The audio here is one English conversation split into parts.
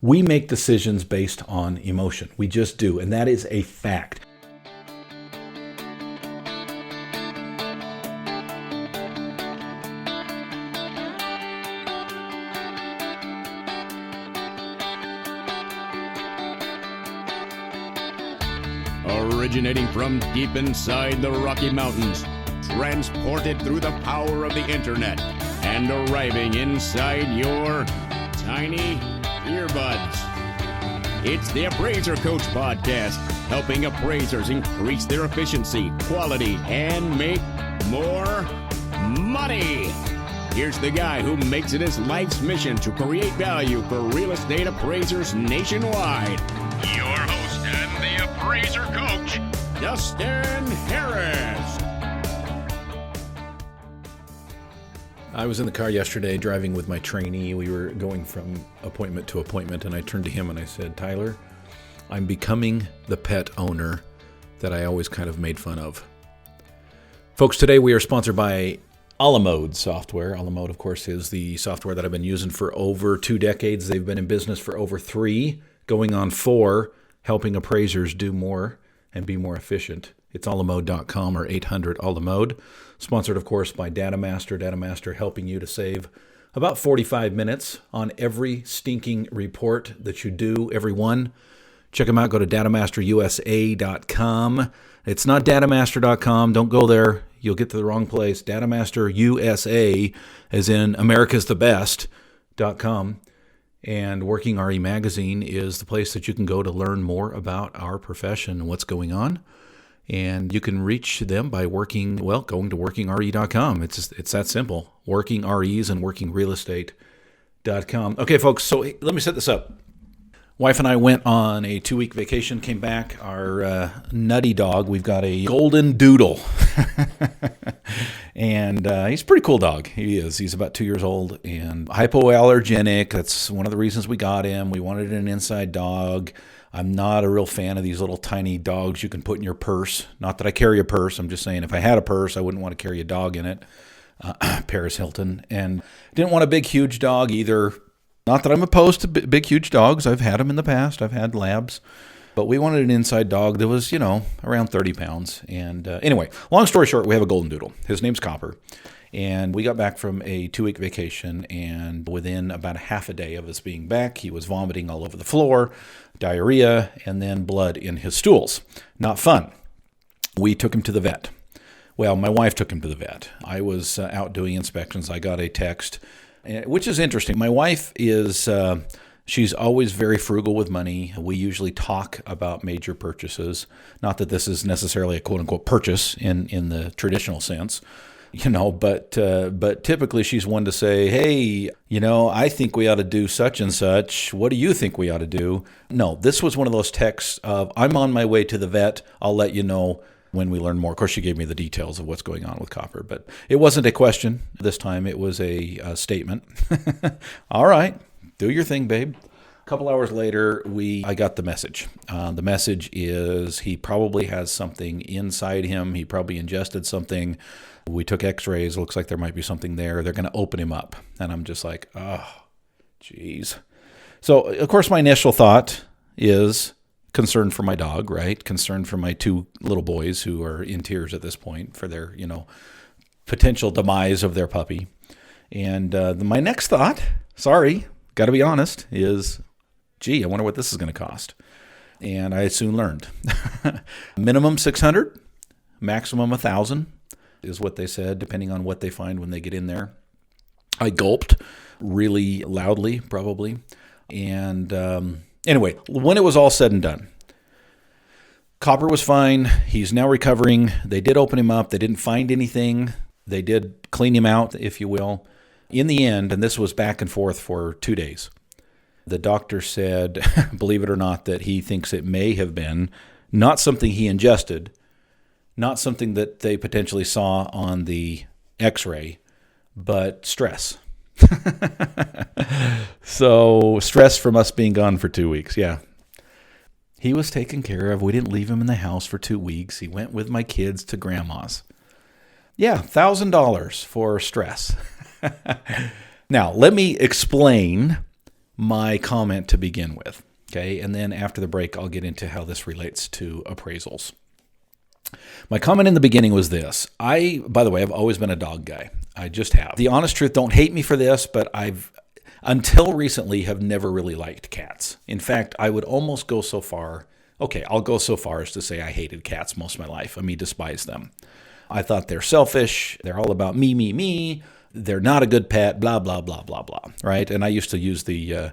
We make decisions based on emotion. We just do, and that is a fact. Originating from deep inside the Rocky Mountains, transported through the power of the internet, and arriving inside your tiny earbuds. It's the Appraiser Coach Podcast, helping appraisers increase their efficiency, quality, and make more money. Here's the guy who makes it his life's mission to create value for real estate appraisers nationwide. Your host and the Appraiser Coach, Dustin Harris. I was in the car yesterday driving with my trainee. We were going from appointment to appointment, and I turned to him and I said, Tyler, I'm becoming the pet owner that I always kind of made fun of. Folks, today we are sponsored by Alamode software. Alamode, of course, is the software that I've been using for over 2 decades. They've been in business for over 3, going on 4, helping appraisers do more and be more efficient. It's alamode.com or 800-ALAMODE. Sponsored, of course, by DataMaster. DataMaster helping you to save about 45 minutes on every stinking report that you do, every one. Check them out. Go to datamasterusa.com. It's not datamaster.com. Don't go there. You'll get to the wrong place. Datamaster USA, as in America's the Best.com. And WorkingRE magazine is the place that you can go to learn more about our profession and what's going on. And you can reach them by going to workingre.com. It's that simple. WorkingREs and workingrealestate.com. Okay, folks, so let me set this up. Wife and I went on a 2-week vacation, came back. Our nutty dog, we've got a golden doodle. And he's a pretty cool dog. He is. He's about 2 years old and hypoallergenic. That's one of the reasons we got him. We wanted an inside dog. I'm not a real fan of these little tiny dogs you can put in your purse. Not that I carry a purse. I'm just saying if I had a purse, I wouldn't want to carry a dog in it. Paris Hilton. And didn't want a big, huge dog either. Not that I'm opposed to big, huge dogs. I've had them in the past. I've had labs. But we wanted an inside dog that was, around 30 pounds. And anyway, long story short, we have a golden doodle. His name's Copper. And we got back from a 2-week vacation, and within about a half a day of us being back, he was vomiting all over the floor, diarrhea, and then blood in his stools. Not fun. We took him to the vet. Well, my wife took him to the vet. I was out doing inspections. I got a text, which is interesting. My wife is... She's always very frugal with money. We usually talk about major purchases. Not that this is necessarily a quote-unquote purchase in the traditional sense, but typically she's one to say, hey, I think we ought to do such and such. What do you think we ought to do? No, this was one of those texts of, I'm on my way to the vet. I'll let you know when we learn more. Of course, she gave me the details of what's going on with Copper, but it wasn't a question this time. It was a statement. All right. Do your thing, babe. A couple hours later, I got the message. The message is he probably has something inside him. He probably ingested something. We took x-rays. Looks like there might be something there. They're going to open him up. And I'm just like, oh, geez. So, of course, my initial thought is concern for my dog, right? Concern for my 2 little boys who are in tears at this point for their, potential demise of their puppy. And my next thought, got to be honest, is, gee, I wonder what this is going to cost. And I soon learned. Minimum $600, maximum $1,000 is what they said, depending on what they find when they get in there. I gulped really loudly, probably. And anyway, when it was all said and done, Copper was fine. He's now recovering. They did open him up. They didn't find anything. They did clean him out, if you will. In the end, and this was back and forth for 2 days, the doctor said, believe it or not, that he thinks it may have been not something he ingested, not something that they potentially saw on the x-ray, but stress. So stress from us being gone for 2 weeks, yeah. He was taken care of. We didn't leave him in the house for 2 weeks. He went with my kids to grandma's. Yeah, $1,000 for stress. Now, let me explain my comment to begin with. Okay, and then after the break, I'll get into how this relates to appraisals. My comment in the beginning was this. By the way, I've always been a dog guy. I just have. The honest truth, don't hate me for this, but I've, until recently, have never really liked cats. In fact, I would almost go so far, I'll go so far as to say I hated cats most of my life. I mean, despise them. I thought they're selfish. They're all about me, me, me. They're not a good pet, blah, blah, blah, blah, blah, right? And I used to use the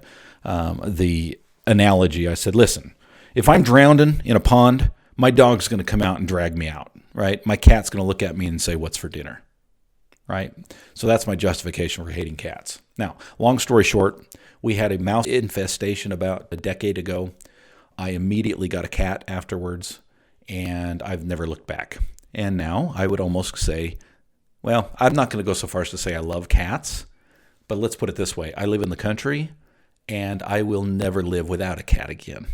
analogy. I said, listen, if I'm drowning in a pond, my dog's going to come out and drag me out, right? My cat's going to look at me and say, what's for dinner, right? So that's my justification for hating cats. Now, long story short, we had a mouse infestation about a decade ago. I immediately got a cat afterwards, and I've never looked back. And now I would almost say, well, I'm not going to go so far as to say I love cats, but let's put it this way. I live in the country, and I will never live without a cat again.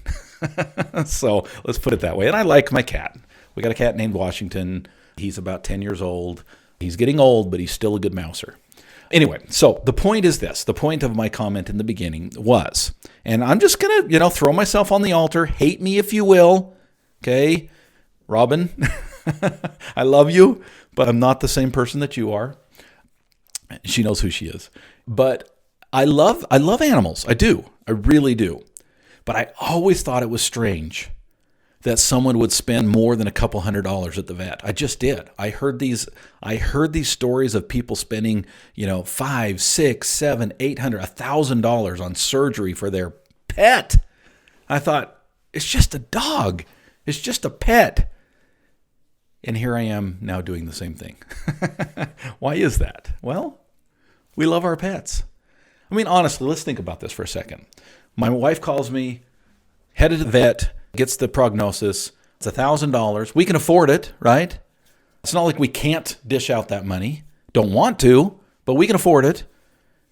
So let's put it that way. And I like my cat. We got a cat named Washington. He's about 10 years old. He's getting old, but he's still a good mouser. Anyway, so the point is this. The point of my comment in the beginning was, and I'm just going to, throw myself on the altar. Hate me if you will. Okay? Robin, I love you, but I'm not the same person that you are. She knows who she is. But I love animals. I do. I really do. But I always thought it was strange that someone would spend more than a couple $100s at the vet. I just did. I heard these stories of people spending, $500, $600, $700, $800, $1,000 on surgery for their pet. I thought, it's just a dog. It's just a pet. And here I am now doing the same thing. Why is that? Well, we love our pets. I mean, honestly, let's think about this for a second. My wife calls me, headed to the vet, gets the prognosis. It's $1,000. We can afford it, right? It's not like we can't dish out that money. Don't want to, but we can afford it.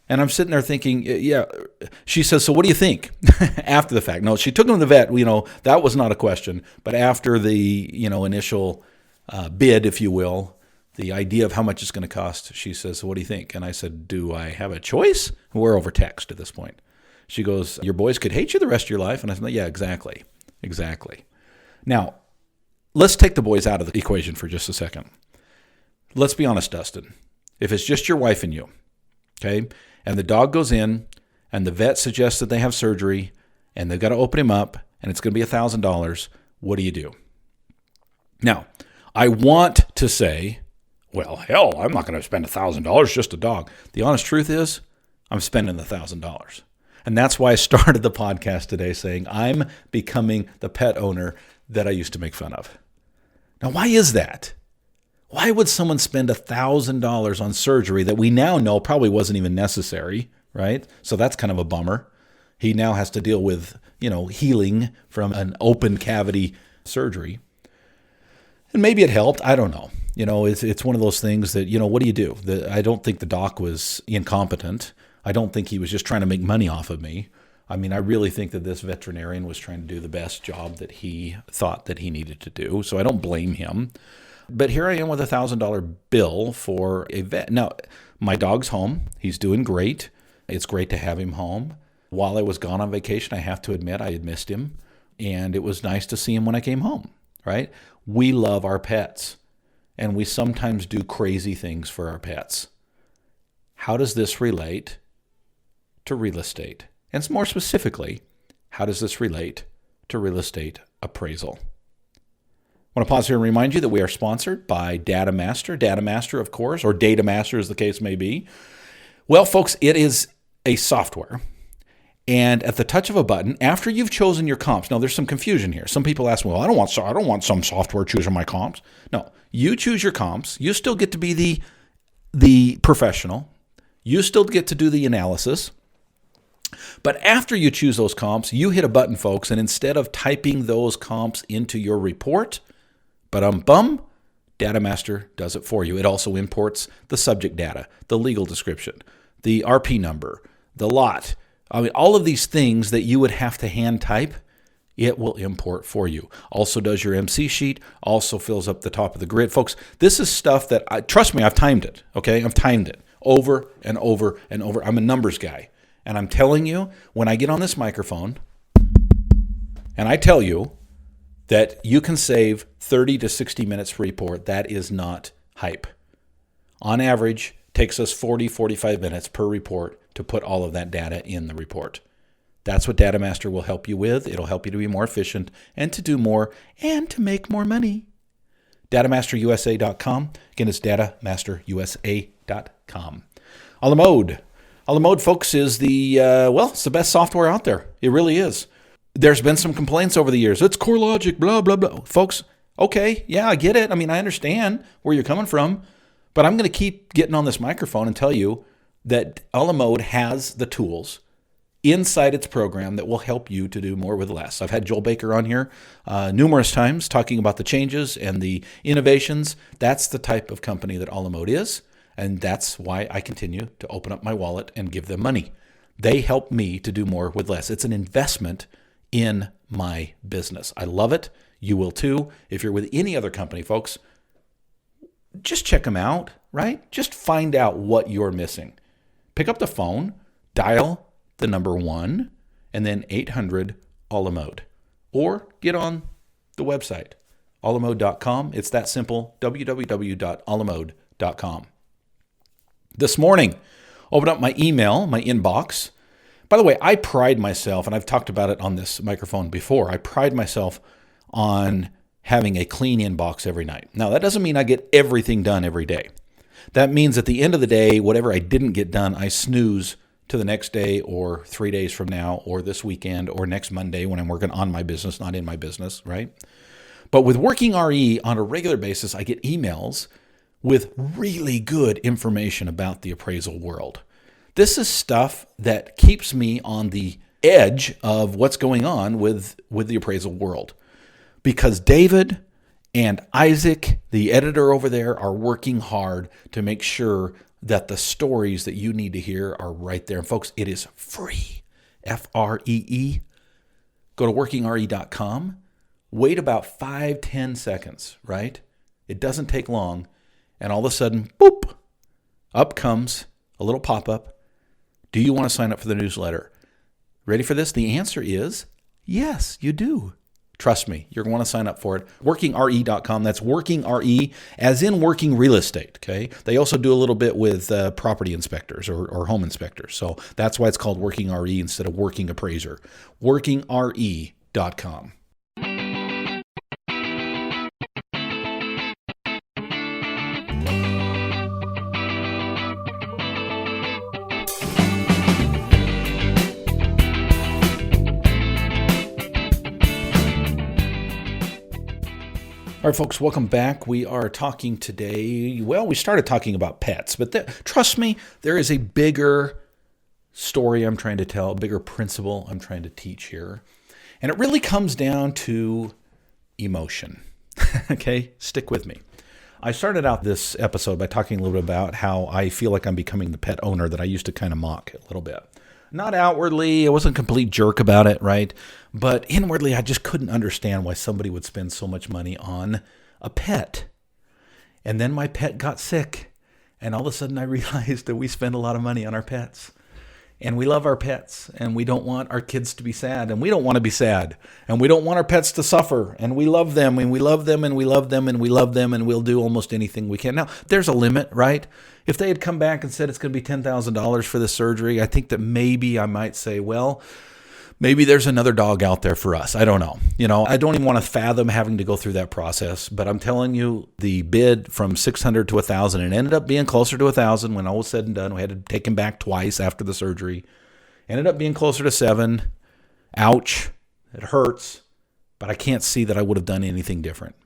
And I'm sitting there thinking, yeah. She says, so what do you think? After the fact. No, she took him to the vet. That was not a question. But after the, initial bid, if you will, the idea of how much it's going to cost, she says, so what do you think? And I said, do I have a choice? We're over text at this point. She goes, your boys could hate you the rest of your life. And I said, yeah, exactly. Now, let's take the boys out of the equation for just a second. Let's be honest, Dustin. If it's just your wife and you, okay, and the dog goes in and the vet suggests that they have surgery and they've got to open him up and it's going to be $1,000, what do you do? Now, I want to say, well, hell, I'm not going to spend $1,000 just a dog. The honest truth is, I'm spending the $1,000. And that's why I started the podcast today saying I'm becoming the pet owner that I used to make fun of. Now, why is that? Why would someone spend $1,000 on surgery that we now know probably wasn't even necessary, right? So that's kind of a bummer. He now has to deal with, healing from an open cavity surgery. And maybe it helped. I don't know. It's one of those things that, what do you do? I don't think the doc was incompetent. I don't think he was just trying to make money off of me. I mean, I really think that this veterinarian was trying to do the best job that he thought that he needed to do. So I don't blame him. But here I am with a $1,000 bill for a vet. Now, my dog's home. He's doing great. It's great to have him home. While I was gone on vacation, I have to admit I had missed him. And it was nice to see him when I came home, right? We love our pets. And we sometimes do crazy things for our pets. How does this relate to real estate? And more specifically, how does this relate to real estate appraisal? I want to pause here and remind you that we are sponsored by DataMaster. DataMaster, of course, or DataMaster as the case may be. Well, folks, it is a software. And at the touch of a button, after you've chosen your comps, now there's some confusion here. Some people ask, well, I don't want some software choosing my comps. No, you choose your comps. You still get to be the professional. You still get to do the analysis. But after you choose those comps, you hit a button, folks, and instead of typing those comps into your report, DataMaster does it for you. It also imports the subject data, the legal description, the RP number, the lot. I mean, all of these things that you would have to hand type, it will import for you. Also does your MC sheet, also fills up the top of the grid. Folks, this is stuff that, trust me, I've timed it, okay? I've timed it over and over and over. I'm a numbers guy. And I'm telling you, when I get on this microphone and I tell you that you can save 30 to 60 minutes per report, that is not hype. On average, takes us 40, 45 minutes per report to put all of that data in the report. That's what DataMaster will help you with. It'll help you to be more efficient and to do more and to make more money. DataMasterUSA.com. Again, it's DataMasterUSA.com. A la mode. A la mode, folks, is it's the best software out there. It really is. There's been some complaints over the years. It's CoreLogic, blah, blah, blah. Folks, okay, yeah, I get it. I mean, I understand where you're coming from, but I'm going to keep getting on this microphone and tell you that a la mode has the tools inside its program that will help you to do more with less. I've had Joel Baker on here numerous times talking about the changes and the innovations. That's the type of company that a la mode is, and that's why I continue to open up my wallet and give them money. They help me to do more with less. It's an investment in my business. I love it. You will too. If you're with any other company, folks, just check them out, right? Just find out what you're missing. Pick up the phone, dial the number 1, and then 800 a la mode. Or get on the website, alamode.com. It's that simple, www.alamode.com. This morning, open up my email, my inbox. By the way, I pride myself, and I've talked about it on this microphone before, I pride myself on having a clean inbox every night. Now, that doesn't mean I get everything done every day. That means at the end of the day, whatever I didn't get done, I snooze to the next day or 3 days from now or this weekend or next Monday when I'm working on my business, not in my business, right? But with WorkingRE on a regular basis, I get emails with really good information about the appraisal world. This is stuff that keeps me on the edge of what's going on with the appraisal world. Because David and Isaac, the editor over there, are working hard to make sure that the stories that you need to hear are right there. And folks, it is free. Free. Go to WorkingRE.com. Wait about 5-10 seconds, right? It doesn't take long. And all of a sudden, boop, up comes a little pop-up. Do you want to sign up for the newsletter? Ready for this? The answer is yes, you do. Trust me, you're going to want to sign up for it. WorkingRE.com. That's WorkingRE, as in working real estate. Okay. They also do a little bit with property inspectors or home inspectors. So that's why it's called WorkingRE instead of Working Appraiser. WorkingRE.com. All right, folks, welcome back. We are talking today, we started talking about pets, but trust me, there is a bigger story I'm trying to tell, a bigger principle I'm trying to teach here. And it really comes down to emotion. Okay, stick with me. I started out this episode by talking a little bit about how I feel like I'm becoming the pet owner that I used to kind of mock a little bit. Not outwardly, I wasn't a complete jerk about it, right? But inwardly, I just couldn't understand why somebody would spend so much money on a pet. And then my pet got sick, and all of a sudden I realized that we spend a lot of money on our pets. And we love our pets, and we don't want our kids to be sad, and we don't want to be sad, and we don't want our pets to suffer, and we love them, and we love them, and we love them, and we love them, and we'll do almost anything we can. Now, there's a limit, right? If they had come back and said it's going to be $10,000 for this surgery, I think that maybe I might say, well, maybe there's another dog out there for us. I don't know. I don't even want to fathom having to go through that process, but I'm telling you, the bid from $600 to $1,000, and ended up being closer to $1,000 when all was said and done. We had to take him back twice after the surgery. Ended up being closer to $7,000. Ouch. It hurts, but I can't see that I would have done anything different.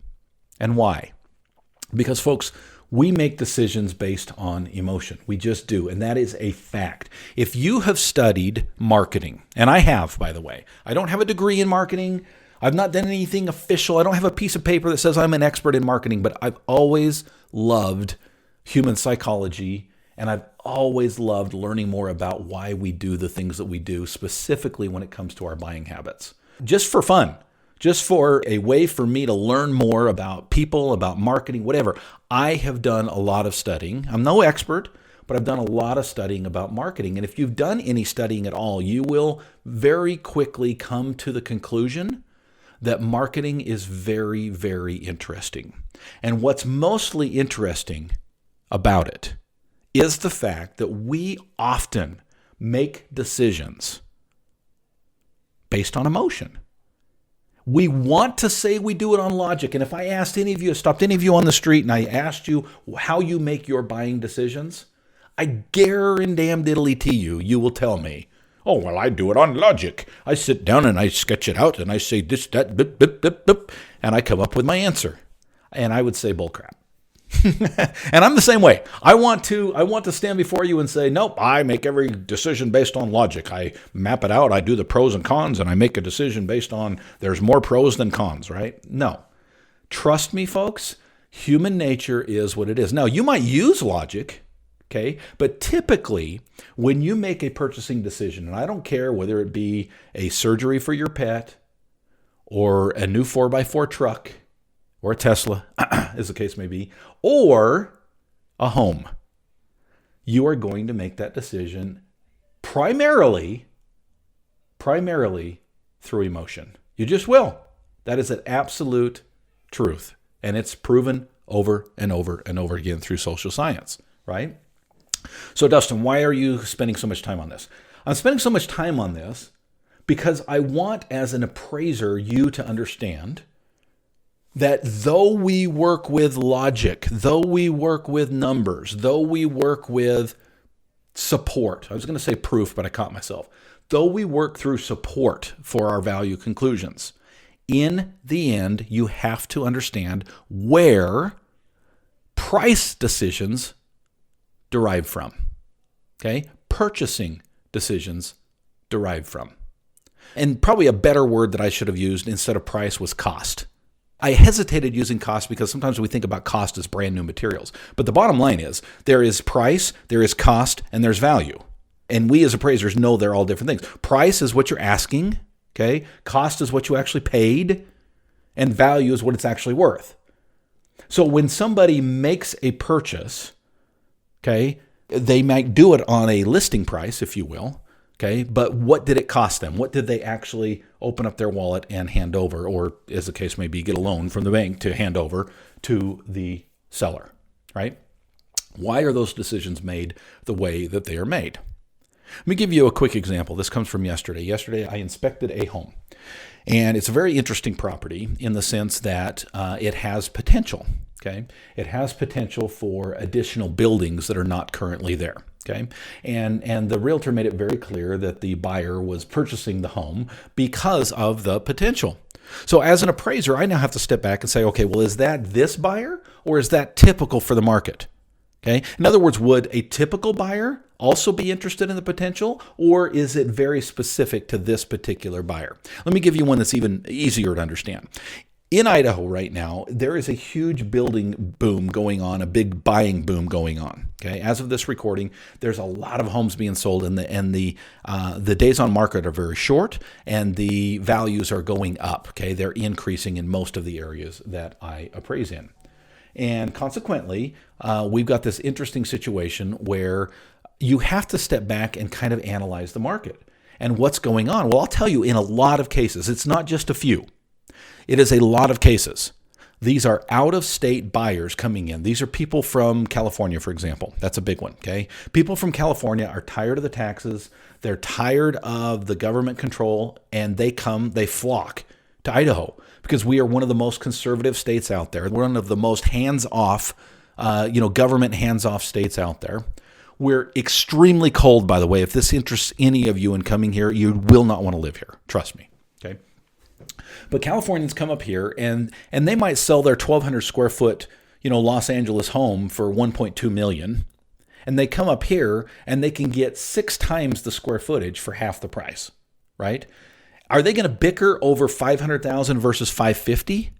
And why? Because, folks, we make decisions based on emotion. We just do. And that is a fact. If you have studied marketing, and I have, by the way, I don't have a degree in marketing. I've not done anything official. I don't have a piece of paper that says I'm an expert in marketing, but I've always loved human psychology, and I've always loved learning more about why we do the things that we do, specifically when it comes to our buying habits. Just for fun. Just for a way for me to learn more about people, about marketing, whatever. I have done a lot of studying. I'm no expert, but I've done a lot of studying about marketing. And if you've done any studying at all, you will very quickly come to the conclusion that marketing is very, very interesting. And what's mostly interesting about it is the fact that we often make decisions based on emotion. We want to say we do it on logic. And if I asked any of you, stopped any of you on the street and I asked you how you make your buying decisions, I guarantee you will tell me, oh, well, I do it on logic. I sit down and I sketch it out and I say this, that, bip, bip, bip, bip, and I come up with my answer. And I would say bullcrap. And I'm the same way. I want to stand before you and say, nope, I make every decision based on logic. I map it out. I do the pros and cons, and I make a decision based on there's more pros than cons, right? No. Trust me, folks, human nature is what it is. Now, you might use logic, okay? But typically, when you make a purchasing decision, and I don't care whether it be a surgery for your pet or a new 4x4 truck, or a Tesla, as the case may be, or a home, you are going to make that decision primarily through emotion. You just will. That is an absolute truth. And it's proven over and over and over again through social science, right? So, Dustin, why are you spending so much time on this? I'm spending so much time on this because I want, as an appraiser, you to understand that though we work with logic, though we work with numbers, though we work with support, I was going to say proof, but I caught myself. Though we work through support for our value conclusions, in the end, you have to understand where price decisions derive from. Okay? Purchasing decisions derive from. And probably a better word that I should have used instead of price was cost. I hesitated using cost because sometimes we think about cost as brand new materials. But the bottom line is there is price, there is cost, and there's value. And we as appraisers know they're all different things. Price is what you're asking, okay? Cost is what you actually paid, and value is what it's actually worth. So when somebody makes a purchase, okay, they might do it on a listing price, if you will, okay, but what did it cost them? What did they actually open up their wallet and hand over, or as the case may be, get a loan from the bank to hand over to the seller, right? Why are those decisions made the way that they are made? Let me give you a quick example. This comes from yesterday. Yesterday, I inspected a home, and it's a very interesting property in the sense that it has potential, okay? It has potential for additional buildings that are not currently there. Okay, and the realtor made it very clear that the buyer was purchasing the home because of the potential. So as an appraiser, I now have to step back and say, okay, well, is that this buyer or is that typical for the market? Okay, in other words, would a typical buyer also be interested in the potential, or is it very specific to this particular buyer? Let me give you one that's even easier to understand. In Idaho right now, there is a huge building boom going on, a big buying boom going on. Okay, as of this recording, there's a lot of homes being sold, and the days on market are very short, and the values are going up. Okay, they're increasing in most of the areas that I appraise in, and consequently, we've got this interesting situation where you have to step back and kind of analyze the market and what's going on. Well, I'll tell you, in a lot of cases, it's not just a few. It is a lot of cases. These are out-of-state buyers coming in. These are people from California, for example. That's a big one, okay? People from California are tired of the taxes. They're tired of the government control, and they flock to Idaho because we are one of the most conservative states out there. We're one of the most hands-off, government hands-off states out there. We're extremely cold, by the way. If this interests any of you in coming here, you will not want to live here. Trust me, okay? But Californians come up here and they might sell their 1,200 square foot, Los Angeles home for $1.2 million. And they come up here and they can get 6 times the square footage for half the price, right? Are they going to bicker over $500,000 versus $550,000?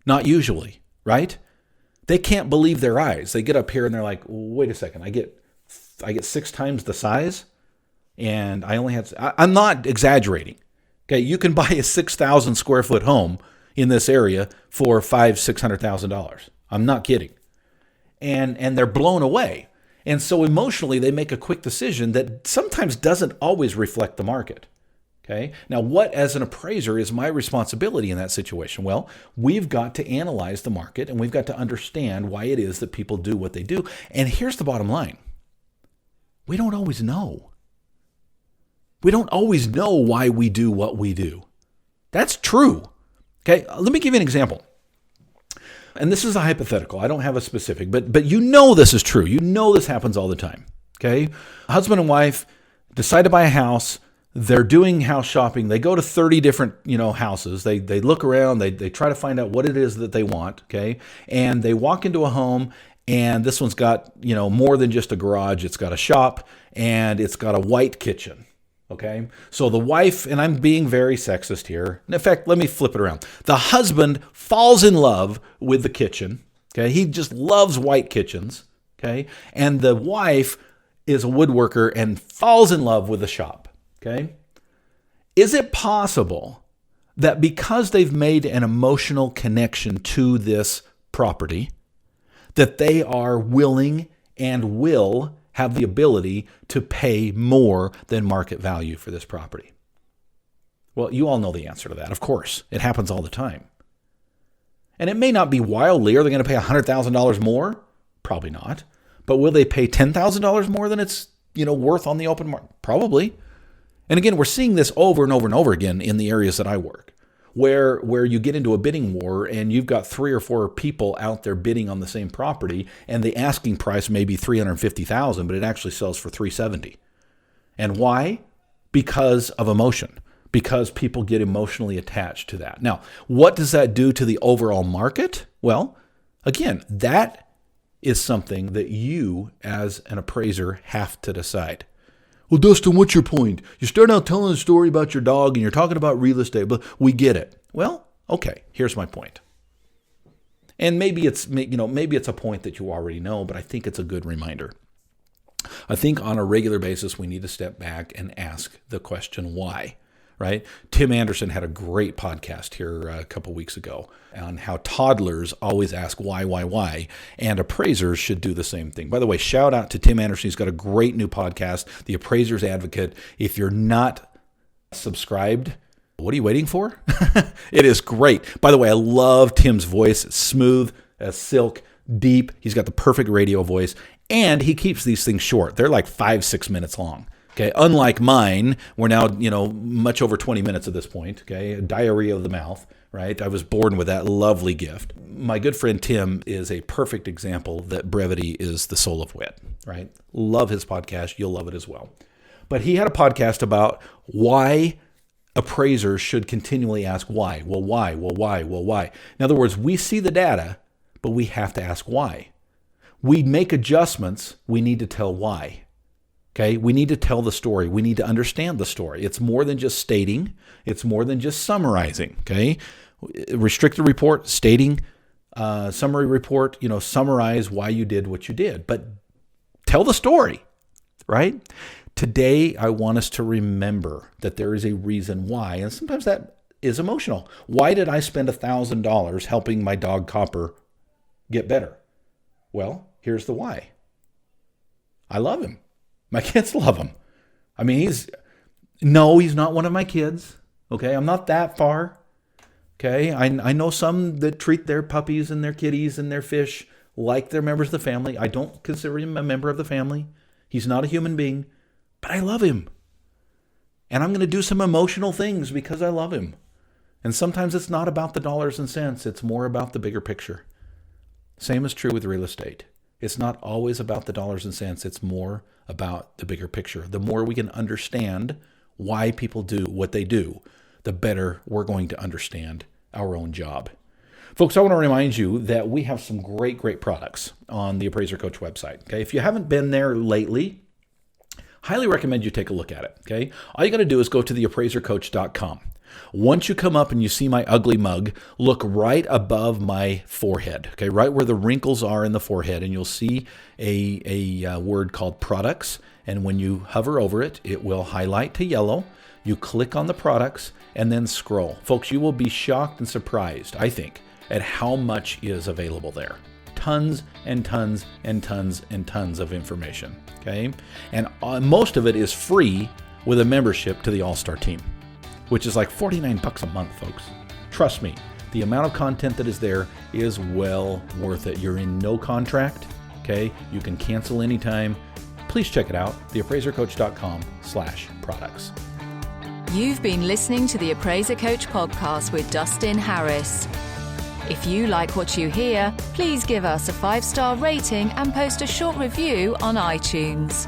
Not usually, right? They can't believe their eyes. They get up here and they're like, wait a second, I get 6 times the size and I only have, I'm not exaggerating. Okay, you can buy a 6,000 square foot home in this area for $500,000-$600,000. I'm not kidding. And they're blown away. And so emotionally, they make a quick decision that sometimes doesn't always reflect the market. Okay. Now, what as an appraiser is my responsibility in that situation? Well, we've got to analyze the market and we've got to understand why it is that people do what they do. And here's the bottom line. We don't always know. We don't always know why we do what we do. That's true. Okay. Let me give you an example. And this is a hypothetical. I don't have a specific, but you know this is true. You know this happens all the time. Okay. Husband and wife decide to buy a house. They're doing house shopping. They go to 30 different, houses. They look around. They try to find out what it is that they want. Okay. And they walk into a home and this one's got, more than just a garage. It's got a shop and it's got a white kitchen. Okay. So the wife, and I'm being very sexist here. In fact, let me flip it around. The husband falls in love with the kitchen. Okay. He just loves white kitchens. Okay. And the wife is a woodworker and falls in love with the shop. Okay. Is it possible that because they've made an emotional connection to this property, that they are willing and will have the ability to pay more than market value for this property? Well, you all know the answer to that. Of course, it happens all the time. And it may not be wildly. Are they going to pay $100,000 more? Probably not. But will they pay $10,000 more than it's, worth on the open market? Probably. And again, we're seeing this over and over and over again in the areas that I work, where you get into a bidding war and you've got 3 or 4 people out there bidding on the same property, and the asking price may be $350,000, but it actually sells for $370,000. And why? Because of emotion. Because people get emotionally attached to that. Now, what does that do to the overall market? Well, again, that is something that you as an appraiser have to decide. Well, Dustin, what's your point? You start out telling a story about your dog and you're talking about real estate, but we get it. Well, okay, here's my point. And maybe it's a point that you already know, but I think it's a good reminder. I think on a regular basis, we need to step back and ask the question, why? Right? Tim Anderson had a great podcast here a couple weeks ago on how toddlers always ask why, and appraisers should do the same thing. By the way, shout out to Tim Anderson. He's got a great new podcast, The Appraiser's Advocate. If you're not subscribed, what are you waiting for? It is great. By the way, I love Tim's voice. It's smooth as silk, deep. He's got the perfect radio voice, and he keeps these things short. They're like 5-6 minutes long. Okay, unlike mine, we're now, much over 20 minutes at this point, okay, diarrhea of the mouth, right? I was born with that lovely gift. My good friend Tim is a perfect example that brevity is the soul of wit, right? Love his podcast. You'll love it as well. But he had a podcast about why appraisers should continually ask why. Well, why? Well, why? Well, why? In other words, we see the data, but we have to ask why. We make adjustments. We need to tell why. Okay, we need to tell the story. We need to understand the story. It's more than just stating. It's more than just summarizing. Okay, restricted report, stating, summary report, summarize why you did what you did. But tell the story, right? Today, I want us to remember that there is a reason why, and sometimes that is emotional. Why did I spend $1,000 helping my dog Copper get better? Well, here's the why. I love him. My kids love him. I mean, he's not one of my kids. Okay, I'm not that far. Okay, I know some that treat their puppies and their kitties and their fish like they're members of the family. I don't consider him a member of the family. He's not a human being, but I love him. And I'm going to do some emotional things because I love him. And sometimes it's not about the dollars and cents. It's more about the bigger picture. Same is true with real estate. It's not always about the dollars and cents. It's more about the bigger picture. The more we can understand why people do what they do, the better we're going to understand our own job. Folks, I want to remind you that we have some great products on the Appraiser Coach website. Okay, if you haven't been there lately, highly recommend you take a look at it. Okay, all you got to do is go to theappraisercoach.com. Once you come up and you see my ugly mug, look right above my forehead, okay, right where the wrinkles are in the forehead, and you'll see a word called products. And when you hover over it, it will highlight to yellow. You click on the products and then scroll. Folks, you will be shocked and surprised, I think, at how much is available there. tons and tons and tons and tons of information, okay? And most of it is free with a membership to the All-Star team, which is like $49 a month, folks. Trust me, the amount of content that is there is well worth it. You're in no contract, okay? You can cancel anytime. Please check it out, theappraisercoach.com/products. You've been listening to the Appraiser Coach podcast with Dustin Harris. If you like what you hear, please give us a 5-star rating and post a short review on iTunes.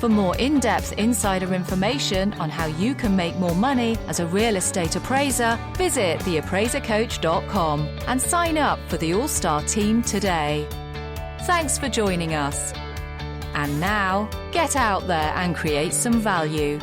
For more in-depth insider information on how you can make more money as a real estate appraiser, visit theappraisercoach.com and sign up for the All-Star team today. Thanks for joining us. And now, get out there and create some value.